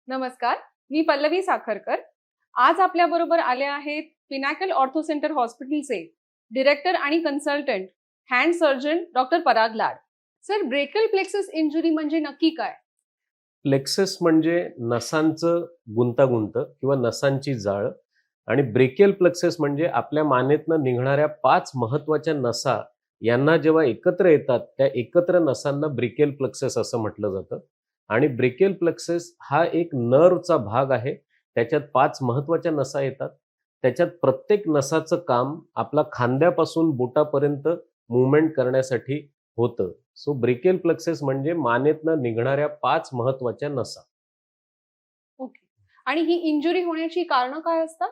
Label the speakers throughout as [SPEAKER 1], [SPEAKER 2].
[SPEAKER 1] नमस्कार, मी पल्लवी साखरकर. आज आपल्याबरोबर आले आहेत पिनॅकल ऑर्थो सेंटर हॉस्पिटलचे डिरेक्टर आणि कन्सल्टंट हँड सर्जन डॉक्टर पराग लाड. सर, ब्रेकल प्लेक्सस इंजुरी म्हणजे नक्की काय?
[SPEAKER 2] प्लेक्सस म्हणजे नसांचं गुंतागुंत किंवा नसांची जाळ आणि ब्रेकियल प्लेक्सस म्हणजे आपल्या मानेतनं निघणाऱ्या 5 महत्त्वाच्या नसा यांना जेव्हा एकत्र येतात त्या एकत्र नसांना ब्रेकियल प्लेक्सस असं म्हटलं जातं. आणि ब्रेकियल प्लेक्सस हा एक नर्वचा भाग आहे. त्याच्यात 5 महत्त्वाच्या नसा येतात. त्याच्यात प्रत्येक नसाचं काम आपला खांद्यापासून बोटापर्यंत मूव्हमेंट करण्यासाठी होतं. सो ब्रेकियल प्लेक्सस म्हणजे मानेतनं निघणाऱ्या 5 महत्त्वाच्या नसा.
[SPEAKER 1] ओके. आणि ही इंजुरी होण्याची कारणं काय असतात?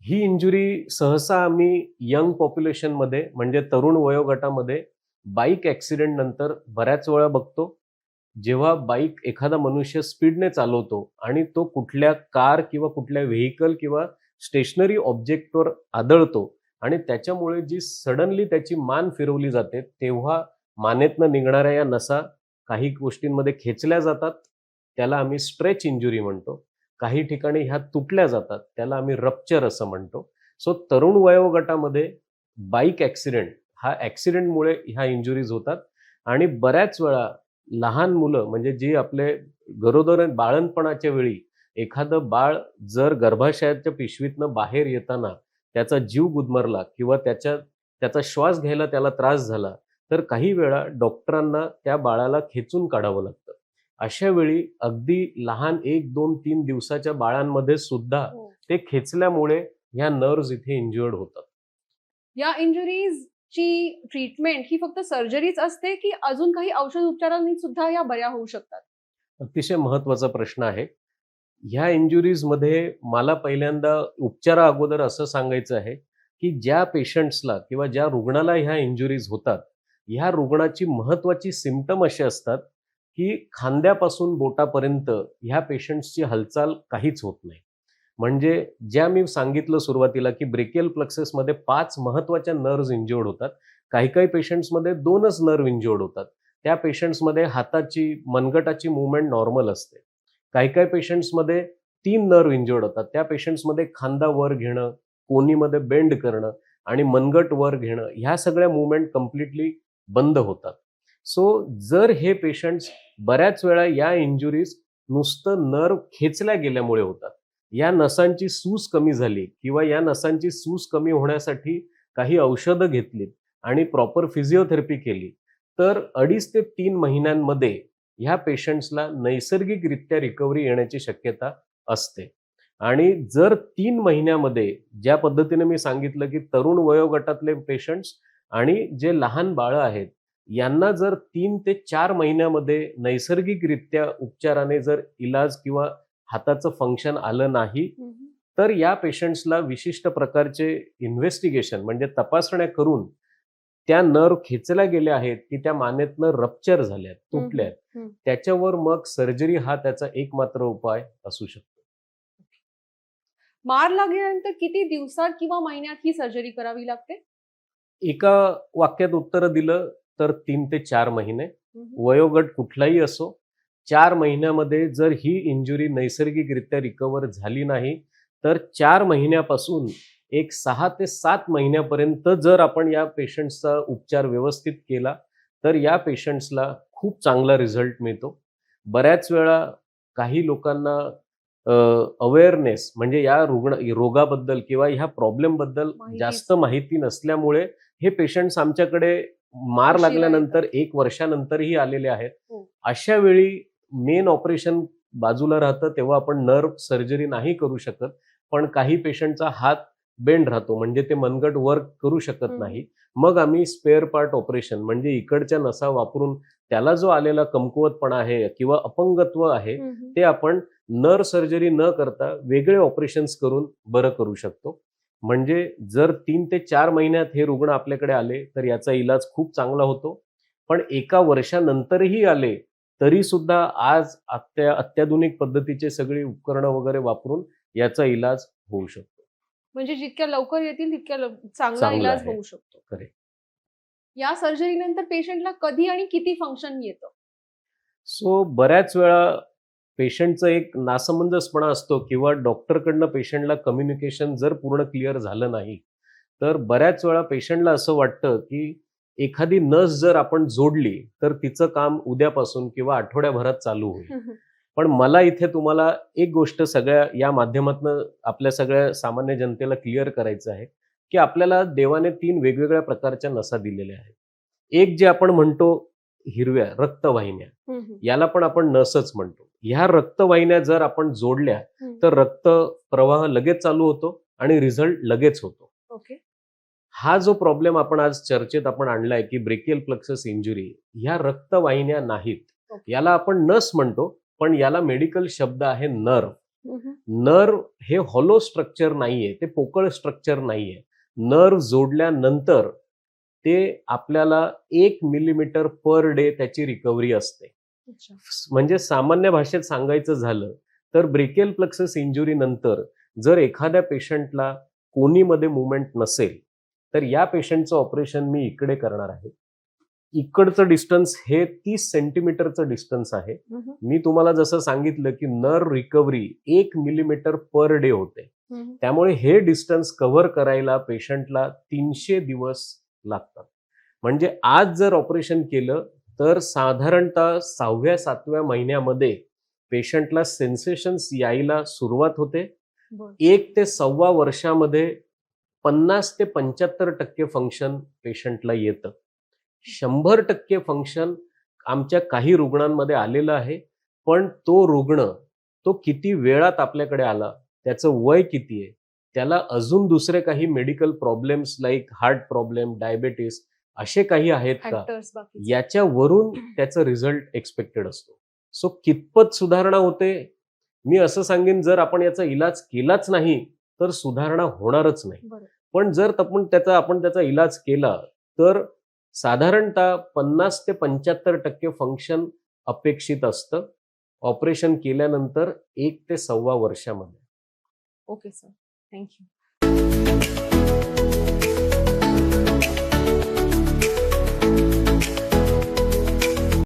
[SPEAKER 2] ही इंजुरी सहसा आम्ही यंग पॉप्युलेशनमध्ये म्हणजे तरुण वयोगटामध्ये बाईक ॲक्सिडेंट नंतर बऱ्याच वेळा बघतो. जेव्हा बाईक एखादा मनुष्य स्पीडने चालवतो आणि तो कुठल्या कार किंवा कुठल्या व्हेइकल किंवा स्टेशनरी ऑब्जेक्टवर आदळतो आणि त्याच्यामुळे जी सडनली त्याची मान फिरवली जाते, तेव्हा मानेतनं निघणाऱ्या या नसा काही गोष्टींमध्ये खेचल्या जातात. त्याला आम्ही स्ट्रेच इंजुरी म्हणतो. काही ठिकाणी ह्या तुटल्या जातात. त्याला आम्ही रप्चर असं म्हणतो. सो तरुण वयोगटामध्ये बाईक ॲक्सिडेंट हा ॲक्सिडेंटमुळे ह्या इंजुरीज होतात आणि बऱ्याच वेळा लहान मुलं म्हणजे जी आपले गरोदर बाळंतपणाच्या वेळी एखादं बाळ जर गर्भाशयाच्या पिशवीतनं बाहेर येताना त्याचा जीव गुदमरला किंवा त्याचा श्वास घ्यायला त्याला त्रास झाला, तर काही वेळा डॉक्टरांना त्या बाळाला खेचून काढावं लागतं. अशा वेळी अगदी लहान 1, 2, 3 दिवसाच्या बाळांमध्ये सुद्धा
[SPEAKER 1] हो.
[SPEAKER 2] ते खेचल्यामुळे ह्या नर्व्हज इथे इंज्युअर्ड होतात.
[SPEAKER 1] या इंजुरीजची ट्रीटमेंट ही फक्त सर्जरीच असते की अजून काही औषध उपचारांनी सुद्धा या बऱ्या होऊ शकतात?
[SPEAKER 2] अतिशय महत्त्वाचा प्रश्न आहे. ह्या इंजुरीजमध्ये मला पहिल्यांदा उपचारा अगोदर असं सांगायचं आहे, की ज्या पेशंट्सला किंवा ज्या रुग्णाला ह्या इंजुरीज होतात, ह्या रुग्णाची महत्त्वाची सिम्प्टम असे असतात, की खांद्यापासून बोटापर्यंत ह्या पेशंट्सची हालचाल काहीच होत नाही. म्हणजे ज्या मी सांगितलं सुरुवातीला, की ब्रेकियल प्लेक्ससमध्ये 5 महत्त्वाच्या नर्व्हज इंज्युअर्ड होतात. काही-काही पेशंट्समध्ये 2च नर्व्ह इंज्युअर्ड होतात. त्या पेशंट्समध्ये हाताची, मनगटाची मूव्हमेंट नॉर्मल असते. काही-काही पेशंट्समध्ये 3 नर्व्ह इंज्युअर्ड होतात. त्या पेशंट्समध्ये खांदा वर घेणं, कोनीमध्ये बेंड करणं आणि मनगट वर घेणं, ह्या सगळ्या मूव्हमेंट कंप्लीटली बंद होतात. सो जर हे पेशंट्स बऱ्याच वेळा या इंजुरीज नुसतं नर्व्ह खेचल्या गेल्यामुळे होतात. या नसांची सूज कमी झाली किंवा या नसांची सूज कमी होण्यासाठी काही औषधं घेतलीत आणि प्रॉपर फिजिओथेरपी केली, तर 2.5 ते 3 महिन्यांमध्ये ह्या पेशंट्सला नैसर्गिकरित्या रिकव्हरी येण्याची शक्यता असते. आणि जर 3 महिन्यामध्ये ज्या पद्धतीने मी सांगितलं, की तरुण वयोगटातले पेशंट्स आणि जे लहान बाळं आहेत, यांना जर 3 ते 4 महिन्यामध्ये नैसर्गिकरित्या उपचाराने जर इलाज किंवा हाताचं फंक्शन आलं नाही, तर या पेशंट्सला विशिष्ट प्रकारचे इन्व्हेस्टिगेशन म्हणजे तपासण्या करून त्या नर्व्ह खेचल्या गेल्या आहेत, की त्या मानेतनं रप्चर झाल्यात, तुटल्यात. त्याच्यावर मग सर्जरी हा त्याचा एकमात्र उपाय असू शकतो.
[SPEAKER 1] मार लागल्यानंतर किती दिवसात किंवा महिन्यात ही सर्जरी करावी लागते?
[SPEAKER 2] एका वाक्यात उत्तर दिलं तर 3 ते 4 महिने. वयोगट कुठलाही असो, 4 महिन्यामध्ये जर ही इंजुरी नैसर्गिकरित्या रिकव्हर झाली नाही, तर 4 महिन्यापासून एक 6 ते 7 महिन्यापर्यंत जर आपण या पेशंट्सचा उपचार व्यवस्थित केला, तर या पेशंट्सला खूप चांगला रिझल्ट मिळतो. बऱ्याच वेळा काही लोकांना अवेअरनेस म्हणजे या रोगाबद्दल किंवा ह्या प्रॉब्लेमबद्दल जास्त माहिती नसल्यामुळे हे पेशंट्स आमच्याकडे मार
[SPEAKER 1] उशिरा
[SPEAKER 2] लागल्यानंतर
[SPEAKER 1] येतात.
[SPEAKER 2] 1 वर्षानंतरही आलेले आहेत.
[SPEAKER 1] हो.
[SPEAKER 2] अशा वेळी मेन ऑपरेशन बाजूला राहतं, तेव्हा आपण नर्व्ह सर्जरी नाही करू शकत. पण काही पेशंटचा हात बेंड राहतो म्हणजे ते मनगट वर्क करू शकत नाही. मग आम्ही स्पेअर पार्ट ऑपरेशन म्हणजे इकडच्या नसा वापरून त्याला जो आलेला कमकुवतपणा आहे किंवा अपंगत्व आहे, ते आपण नर्व्ह सर्जरी न करता वेगळे ऑपरेशन्स करून बरं करू शकतो. म्हणजे जर 3 ते 4 महिन्यात हे रुग्ण आपल्याकडे आले, तर याचा इलाज खूप चांगला होतो. पण 1 वर्षानंतरही आले, तरी सुद्धा आज अत्याधुनिक पद्धतीचे सगळी उपकरणं वगैरे वापरून याचा इलाज होऊ शकतो.
[SPEAKER 1] म्हणजे जितक्या लवकर येतील तितक्या चांगला
[SPEAKER 2] चांगलं
[SPEAKER 1] इलाज
[SPEAKER 2] आहे.
[SPEAKER 1] होऊ शकतो.
[SPEAKER 2] करेक्ट.
[SPEAKER 1] या सर्जरीनंतर पेशंटला कधी आणि किती फंक्शन येतं?
[SPEAKER 2] सो बऱ्याच वेळा पेशंटचं एक नासमंजसपणा असतो किंवा डॉक्टरकडनं पेशंटला कम्युनिकेशन जर पूर्ण क्लिअर झालं नाही, तर बऱ्याच वेळा पेशंटला असं वाटतं की एखादी नस जर आपण जोडली तर तिचं काम उद्यापासून किंवा आठवड्याभरात चालू होईल. पण मला इथे तुम्हाला एक गोष्ट सगळ्या या माध्यमातून आपल्या सगळ्या सामान्य जनतेला क्लिअर करायचं आहे की आपल्याला देवाने 3 वेगवेगळ्या प्रकारच्या नसा दिलेल्या आहेत. एक जे आपण म्हणतो हिरव्या रक्तवाहिन्या, याला पण आपण नसच म्हणतो. ह्या रक्तवाहिन्या जर आपण जोडल्या तर रक्त प्रवाह लगेच चालू होतो आणि रिझल्ट लगेच होतो.
[SPEAKER 1] ओके.
[SPEAKER 2] हा जो प्रॉब्लेम आपण आज चर्चेत आपण आणलाय की ब्रेकियल प्लक्सस इंजुरी, ह्या रक्तवाहिन्या नाहीत.
[SPEAKER 1] ओके.
[SPEAKER 2] याला आपण नस म्हणतो, पण याला मेडिकल शब्द आहे नर्व. नर्व हे हॉलो स्ट्रक्चर नाहीये, ते पोकळ स्ट्रक्चर नाहीये. नर्व जोडल्यानंतर ते आपल्याला 1 मिलीमीटर पर डे त्याची रिकव्हरी असते.
[SPEAKER 1] अच्छा.
[SPEAKER 2] म्हणजे सामान्य भाषेत सांगायचं झालं तर ब्रेकियल प्लक्सस इंजुरी नंतर जर एखाद्या पेशंटला कोनीमध्ये मुवमेंट नसेल तर या पेशंटचं ऑपरेशन मी इकडे करणार आहे. इकडचं डिस्टन्स हे 30 सेंटीमीटरचं डिस्टन्स आहे. मी तुम्हाला जसं सांगितलं की nerve recovery 1 millimetre per day होते. त्यामुळे हे डिस्टन्स कव्हर करायला पेशंटला 300 दिवस लागतात. म्हणजे आज जर ऑपरेशन केलं तर साधारणतः 6व्या-7व्या महिन्यामध्ये पेशंटला सेन्सेशन्स यायला सुरुवात होते. 1 ते 1.25 वर्षामध्ये 50 ते 75% फंक्शन पेशंटला येतं. 100% फंक्शन आमच्या काही रुग्णांमध्ये आलेलं आहे. पण तो रुग्ण तो किती वेळात आपल्याकडे आला, त्याचं वय किती आहे, त्याला अजून दुसरे काही medical problems like heart problem, diabetes असे काही आहेत का,
[SPEAKER 1] फॅक्टर्स बाकी.
[SPEAKER 2] याच्यावरून त्याचा रिझल्ट एक्सपेक्टेड असतो. सो कितपत सुधारणा होते, मी असं सांगेन जर आपण याचा इलाज केलाच नाही तर सुधारणा होणारच नाही.
[SPEAKER 1] बरं.
[SPEAKER 2] पण जर आपण त्याचा इलाज केला तर साधारणतः 50 ते 75% फंक्शन अपेक्षित असतं ऑपरेशन केल्यानंतर 1 ते 1.25 वर्षामध्ये.
[SPEAKER 1] Okay sir, thank you.